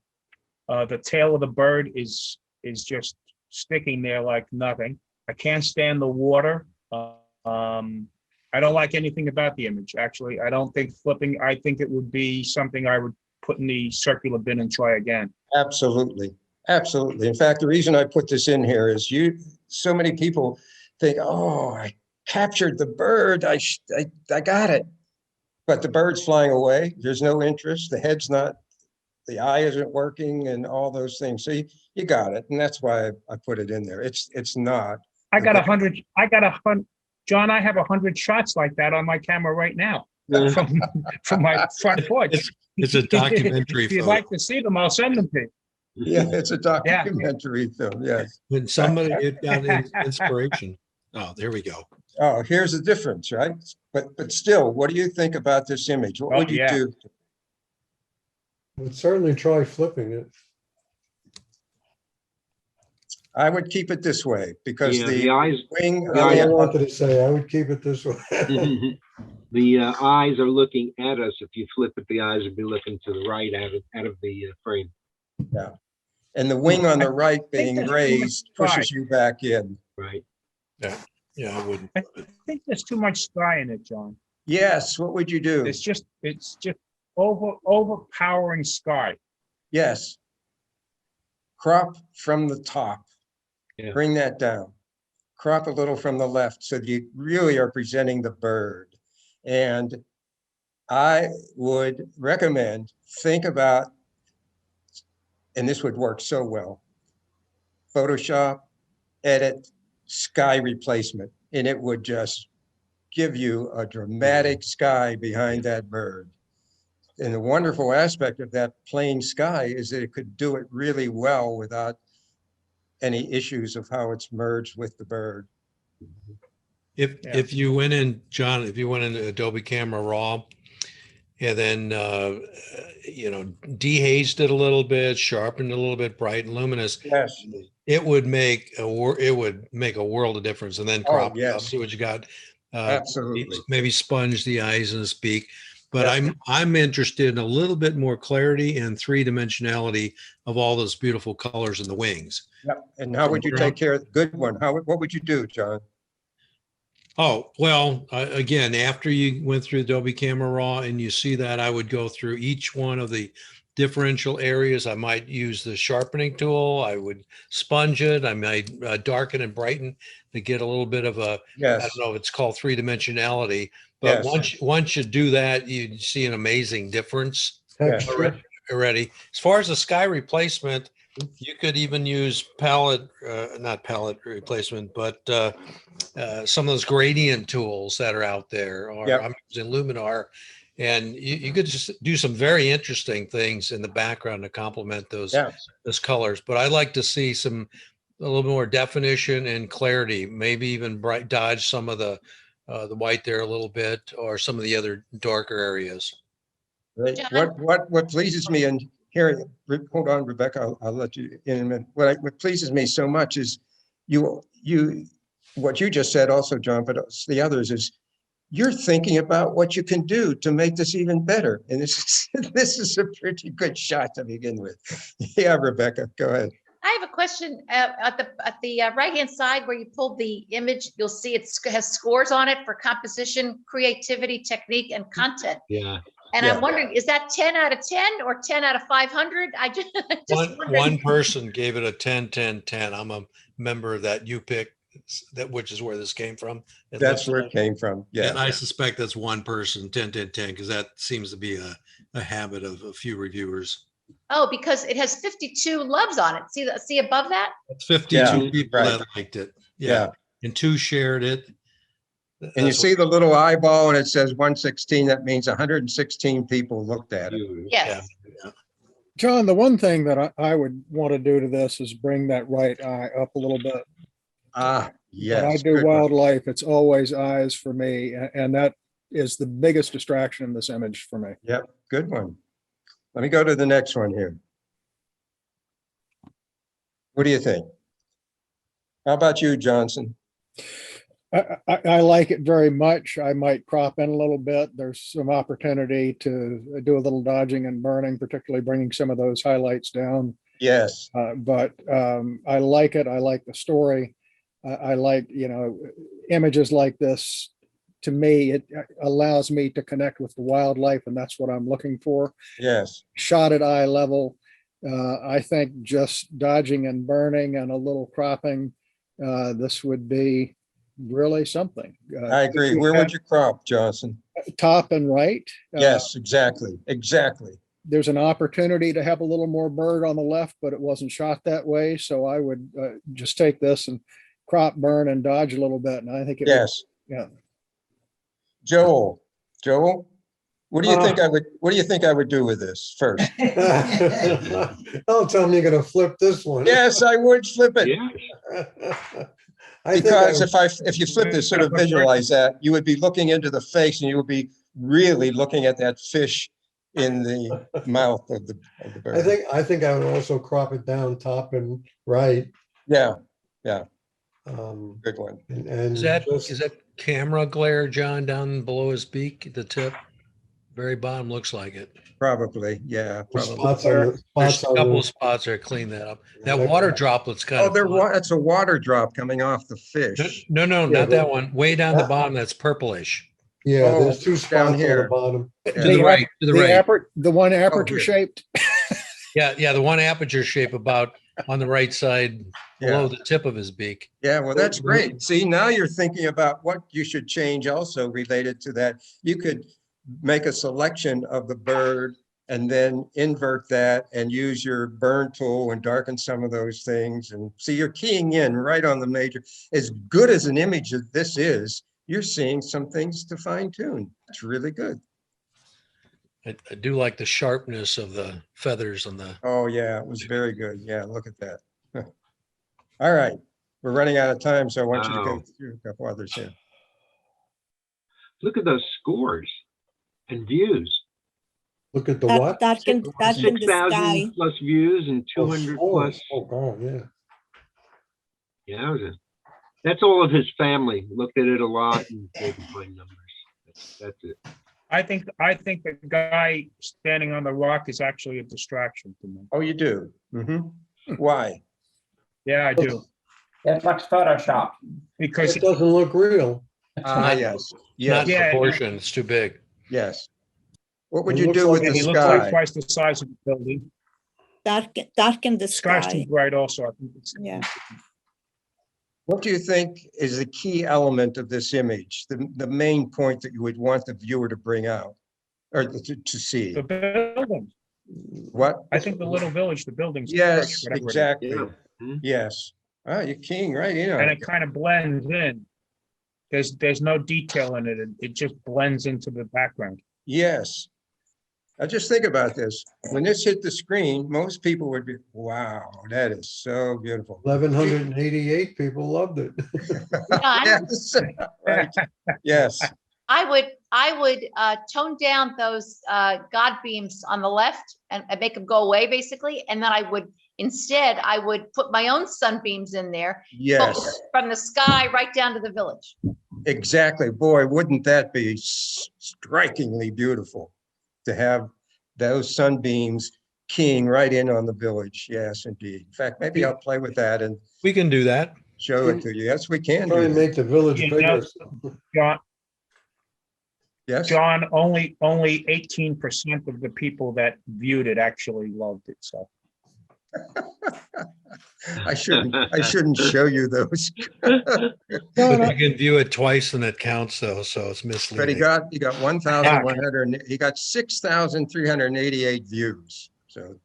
The tail of the bird is just sticking there like nothing. I can't stand the water. I don't like anything about the image, actually. I don't think flipping, I think it would be something I would put in the circular bin and try again. Absolutely. Absolutely. In fact, the reason I put this in here is so many people think, oh, I captured the bird. I got it. But the bird's flying away. There's no interest. The head's not, the eye isn't working and all those things. So you got it. And that's why I put it in there. It's not. I got 100, John, I have 100 shots like that on my camera right now from my front porch. It's a documentary If you'd film. like to see them, I'll send them to you. Yeah, it's a documentary film. Yes. When somebody got inspiration. Oh, there we go. Oh, here's the difference, right? But still, what do you think about this image? What Oh, would you yeah. do? Would certainly try flipping it. I would keep it this way because Yeah, the the eyes, wing, the That's what I eyes- wanted to say. I would keep it this way. the eyes are looking at us. If you flip it, the eyes would be looking to the right out of the frame. and the wing on the right think being that's too raised much pushes you back in. Right. Yeah, I wouldn't. I think there's too much sky in it, John. Yes, what would you do? It's just overpowering sky. Yes. Crop from the top. Yeah. Bring that down. Crop a little from the left so that you really are presenting the bird. And I would recommend, think about, and this would work so well, Photoshop, edit, sky replacement, and it would just give you a dramatic sky behind that bird. And the wonderful aspect of that plain sky is that it could do it really well without any issues of how it's merged with the bird. If you went in, John, if you went into Adobe Camera Raw and then, dehazed it a little bit, sharpened it a little bit, bright and luminous, Yes. it would make a world of difference. And then Oh, crop it up, yes. see what you got. Absolutely. Maybe sponge the eyes and the beak. But Yeah. I'm interested in a little bit more clarity and three-dimensionality of all those beautiful colors in the wings. Yep. And how would you take care of the good one? What would you do, John? Oh, well, again, after you went through Adobe Camera Raw and you see that, I would go through each one of the differential areas. I might use the sharpening tool. I would sponge it. I might darken and brighten to get a little bit of a, I Yes. don't know if it's called three-dimensionality, but Yes. once you do that, you see an amazing difference Texture. already. As far as the sky replacement, you could even use not palette replacement, but some of those gradient tools that are out there, or Yep. I'm using Luminar, and you could just do some very interesting things in the background to complement those colors. But I'd like to see a little more definition and clarity, maybe even dodge some of the white there a little bit, or some of the other darker areas. Right. What pleases me in hearing, hold on, Rebecca, I'll let you in a minute. What pleases me so much is what you just said also, John, but the others is you're thinking about what you can do to make this even better. And this is a pretty good shot to begin with. Yeah, Rebecca, go ahead. I have a question at the right-hand side where you pulled the image, you'll see it has scores on it for composition, creativity, technique, and content. Yeah. And I'm wondering, is that 10 out of 10 or 10 out of 500? I just One person gave it a 10, 10, 10. I'm a member of that UPIC, which is where this came from. That's where it came from. Yeah. And I suspect that's one person, 10, 10, 10, because that seems to be a habit of a few reviewers. Oh, because it has 52 loves on it. See above that? It's 52 people that liked it. Yeah. And 2 shared it. And you see the little eyeball and it says 116, that means 116 people looked at it. Yes. Yeah. John, the one thing that I would want to do to this is bring that right eye up a little bit. Yes. When I do wildlife, it's always eyes for me, and that is the biggest distraction in this image for me. Yep, good one. Let me go to the next one here. What do you think? How about you, Johnson? I like it very much. I might crop in a little bit. There's some opportunity to do a little dodging and burning, particularly bringing some of those highlights down. Yes. But I like it. I like the story. I like, images like this. To me, it allows me to connect with the wildlife, and that's what I'm looking for. Yes. Shot at eye level. I think just dodging and burning and a little cropping, this would be really something. I agree. Where would you crop, Johnson? Top and right. Yes, exactly. Exactly. There's an opportunity to have a little more bird on the left, but it wasn't shot that way. So I would just take this and crop, burn, and dodge a little bit. And I think it yes. Yeah. Joel, what do you think I would do with this first? Don't tell me you're gonna flip this one. Yes, I would flip it. Yeah. Because if you flip this, sort of visualize that, you would be looking into the face and you would be really looking at that fish in the mouth of the bird. I think I would also crop it down top and right. Yeah, yeah. Good one. And is that camera glare, John, down below his beak, the tip? Very bottom looks like it. Probably, yeah. Probably. There's a couple of spots there. Clean that up. That water droplet's kind of. That's a water drop coming off the fish. No, not that one. Way down the bottom, that's purplish. Yeah, there's 2 spots down here on the bottom. To the right. To the right. The one aperture shaped. Yeah, the one aperture shape about on the right side below the tip of his beak. Yeah, well, that's great. See, now you're thinking about what you should change also related to that. You could make a selection of the bird and then invert that and use your burn tool and darken some of those things. And see, you're keying in right on the major. As good as an image as this is, you're seeing some things to fine tune. It's really good. I do like the sharpness of the feathers on the. Oh yeah, it was very good. Yeah, look at that. All right, we're running out of time, so I want you to go through a couple others here. Look at those scores and views. Look at the what? Darkened the 6,000 sky. plus views and 200 plus. Oh God, yeah. Yeah, that was That's all of his family. Looked at it a lot and they can find numbers. That's it. I think the guy standing on the rock is actually a distraction to me. Oh, you do? Why? Yeah, I do. It looks Photoshop. Because It doesn't look real. Yes, Not yes, Yeah. proportion, it's too big. yes. What would It you looks do like with the he looks like sky? twice the size of the building. Darken the Sky's too sky. bright also. I think it's. Yeah. What do you think is the key element of this image? The main point that you would want the viewer to bring out or to see? The building. What? I think the little village, the buildings. the Yes, church, whatever it is. exactly. Yeah. Mhm. Yes. Ah, you're keying right in on And it. it kind of blends in. There's no detail in it. It just blends into the background. Yes. Now just think about this. When this hit the screen, most people would be, wow, that is so beautiful. 1,188 people loved it. Yes, right. Yes, I would tone down those God beams on the left and make them go away basically. And then I would put my own sunbeams in there. yes, From the sky right down to the village. exactly. Boy, wouldn't that be strikingly beautiful to have those sunbeams keying right in on the village. Yes, indeed. In fact, maybe I'll play with that and We can do that. show it to you. Yes, we can Try do and that. make the village You bigger. know, Yes, John, only 18% of the people that viewed it actually loved it. So I shouldn't show you those. But you can view it twice and it counts though, so it's But misleading. he got 1,100, he got 6,388 views. So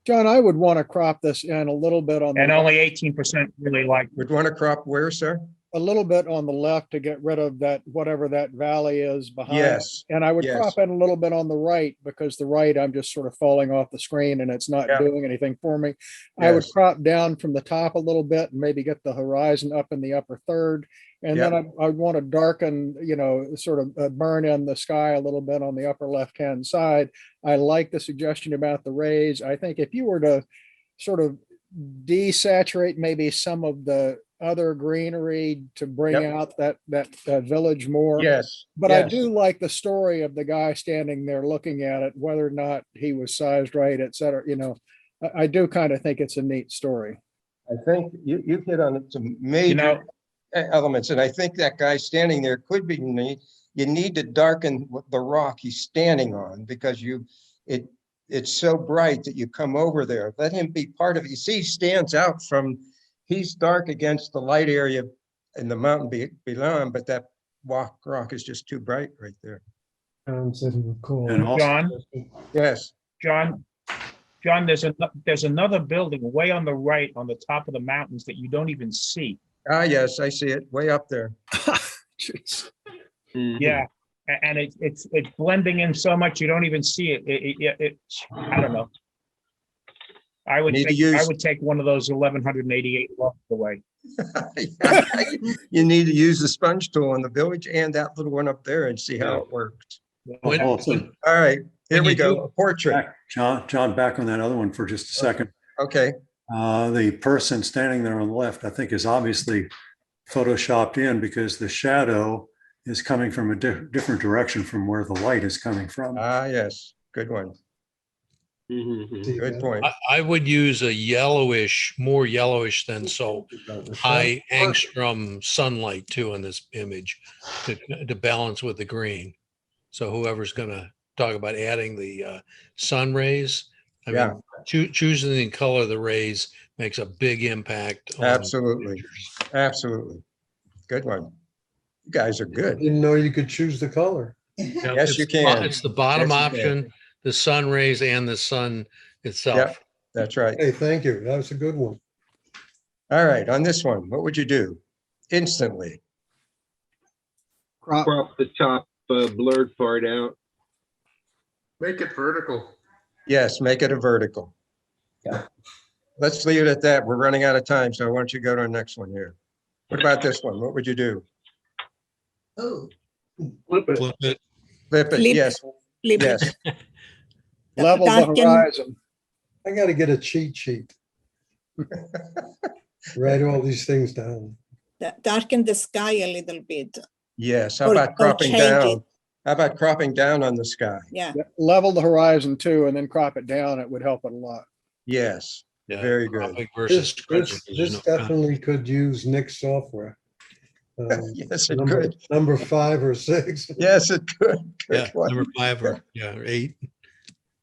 John, I would want to crop this in a little bit on and the, only 18% really liked it. would want to crop where, sir? a little bit on the left to get rid of that, whatever that valley is behind. Yes, And I would yes. crop in a little bit on the right because the right, I'm just sort of falling off the screen and it's not Yeah. doing anything for me. I would Yes. crop down from the top a little bit and maybe get the horizon up in the upper third. And then I want to darken, sort of burn in the sky a little bit on the upper left-hand side. I like the suggestion about the rays. I think if you were to sort of desaturate maybe some of the other greenery to bring Yep. out that village more. Yes. But I yes. do like the story of the guy standing there looking at it, whether or not he was sized right, et cetera. I do kind of think it's a neat story. I think you've hit on some major elements, and I think that guy standing there could be neat. You need to darken the rock he's standing on because it's so bright that you come over there. Let him be part of it. You see, he stands out he's dark against the light area in the mountain below him, but that rock is just too bright right there. Said he would call. And also, John, Yes, John, there's another building way on the right on the top of the mountains that you don't even see. yes, I see it way up there. Jeez. Yeah, and it's blending in so much you don't even see it. I don't know. I would take one of those 1,188 lofts away. You need to use the sponge tool in the village and that little one up there and see how it works. When- also, All right, here When we you go, do- a portrait. John, back on that other one for just a second. Okay, The person standing there on the left, I think, is obviously photoshopped in because the shadow is coming from a different direction from where the light is coming from. yes, good one. Good point. I would use a yellowish, more yellowish than so high angstrom sunlight too in this image to balance with the green. So whoever's going to talk about adding the sun rays, I Yeah. mean, choosing the color of the rays makes a big impact. on Absolutely. pictures. Absolutely. Good one. You guys are good. Didn't know you could choose the color. Now, Yes, it's you the bo- can. It's the bottom Yes, you can. option, the sun rays and the sun itself. That's right. Hey, thank you. That was a good one. All right, on this one, what would you do? Instantly. Crop. Crop the top blurred part out. Make it vertical. Yes, make it a vertical. Yeah. Let's leave it at that. We're running out of time, so why don't you go to the next one here? What about this one? What would you do? Flip it. Flip it. Flip it, Flip. yes, Flip it. yes. Level the Darken- horizon. I got to get a cheat sheet. Write all these things down. Darken the sky a little bit. Yes, how Or- about or cropping change down? it. How about cropping down on the sky? Yeah. Level the horizon too, and then crop it down. It would help it a lot. Yes, Yeah, very good. cropping versus scrunching. This 'cause there's this no definitely could use Nick's software. Yes, it Number could. number 5 or 6. Yes, it could. Good Yeah, one. number 5 or 8.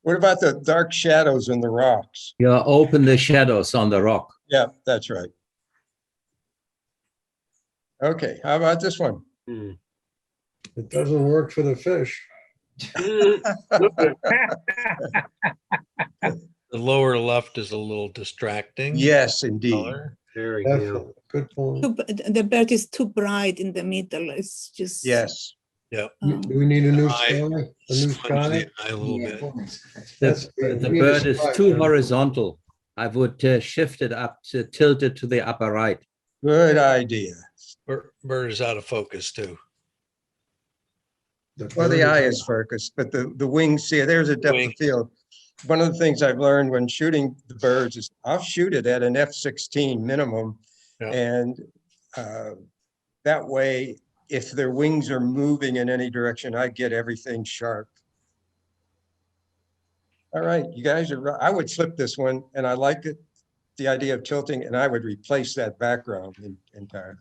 What about the dark shadows in the rocks? Yeah, open the shadows on the rock. Yeah, that's right. Okay, how about this one? It doesn't work for the fish. The lower left is a little distracting. Yes, indeed. color. There we go. Definitely. Good point. The bird is too bright in the middle. It's just. Yes. Yeah. Do we need a new Eye. sky? A new Smudge sky? the eye a little bit. That's- The we need a bird is sky, too yeah. horizontal. I would shift it up to tilt it to the upper right. Good idea. Bird is out of focus too. Well, the bird eye is focused, but the wings, see, there's a depth of Wing. field. One of the things I've learned when shooting the birds is I'll shoot it at an F-16 minimum. Yeah. And that way, if their wings are moving in any direction, I get everything sharp. All right, you guys are, I would flip this one and I like it, the idea of tilting, and I would replace that background entirely.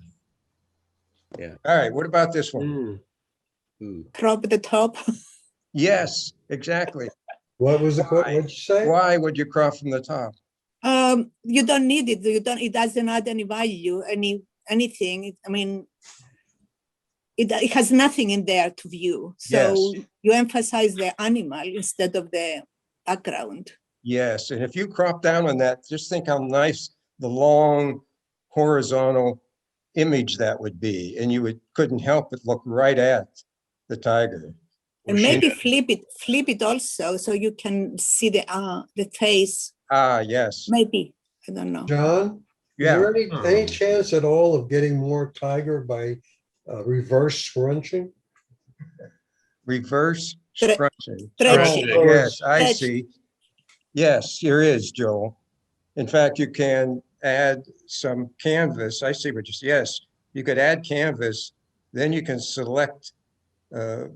Yeah. All right, what about this one? Crop the top. Yes, exactly. What was the, Why? what'd you say? Why would you crop from the top? You don't need it. It doesn't add any value, anything. I mean, it has nothing in there to view. So Yes. you emphasize the animal instead of the background. Yes, and if you crop down on that, just think how nice the long horizontal image that would be, and you couldn't help but look right at the tiger. And maybe flip it also, so you can see the face. Ah, yes, Maybe, I don't know. John? Is yeah. there any chance at all of getting more tiger by reverse scrunching? Reverse Stre- scrunching. stretching. Oh, yes, I Stretch. see. Yes, there is, Joel. In fact, you can add some canvas. I see what you see. Yes, you could add canvas, then you can select a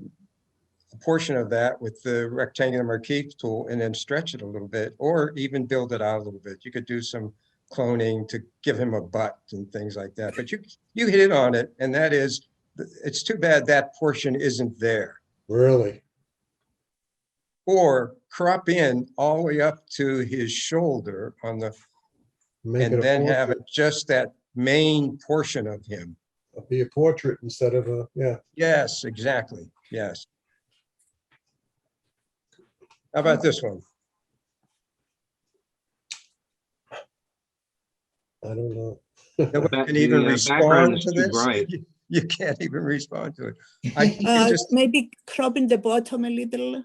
portion of that with the rectangular marquee tool and then stretch it a little bit, or even build it out a little bit. You could do some cloning to give him a butt and things like that. But you hit on it, and that is, it's too bad that portion isn't there. Really? Or crop in all the way up to his shoulder on the, Make it and a then have portrait. it just that main portion of him. Be a portrait instead of a, yeah. Yes, exactly. Yes. How about this one? I don't know. Nobody can even The respond background is to too this. bright. You can't even respond to it. You can just, Maybe cropping the bottom a little.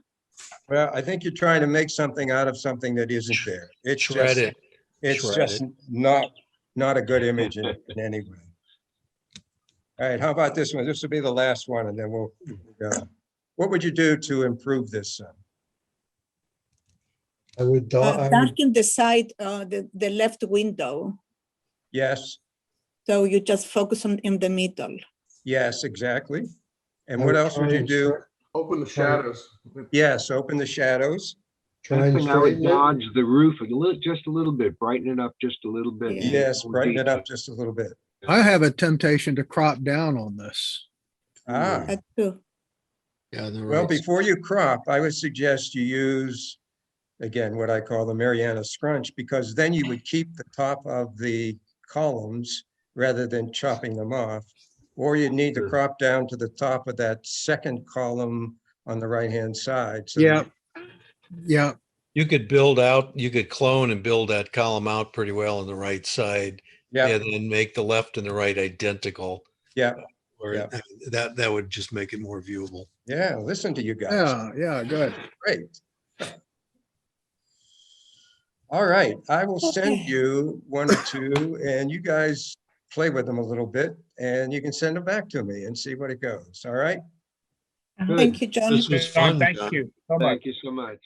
well, I think you're trying to make something out of something that isn't there. It's Shred just, it. it's Shred just it. not a good image in any way. All right, how about this one? This will be the last one and then we'll go. What would you do to improve this? I would, Darken the side, the left window. Yes, So you just focus on in the middle. yes, exactly. And I what would else would try you and do? Open the shadows. Yes, open the shadows. try I and think I would straighten it. dodge the roof just a little bit, brighten it up just a little bit. Yeah. Yes, brighten it up just a little bit. I have a temptation to crop down on this. Ah, That's true. Yeah, the well, right. before you crop, I would suggest you use, again, what I call the Mariana scrunch, because then you would keep the top of the columns rather than chopping them off. Or you'd need to crop down to the top of that second column on the right-hand side. So Yeah. Yeah, You could build out, you could clone and build that column out pretty well on the right side. Yeah, And then make the left and the right identical. yeah, Or Yeah. that would just make it more viewable. yeah, listen to you guys. yeah, good. Great. All right, I will send Okay. you one or two and you guys play with them a little bit and you can send them back to me and see what it goes. All right? Thank you, John. This was John, fun. thank John. you so much. Thank you so much.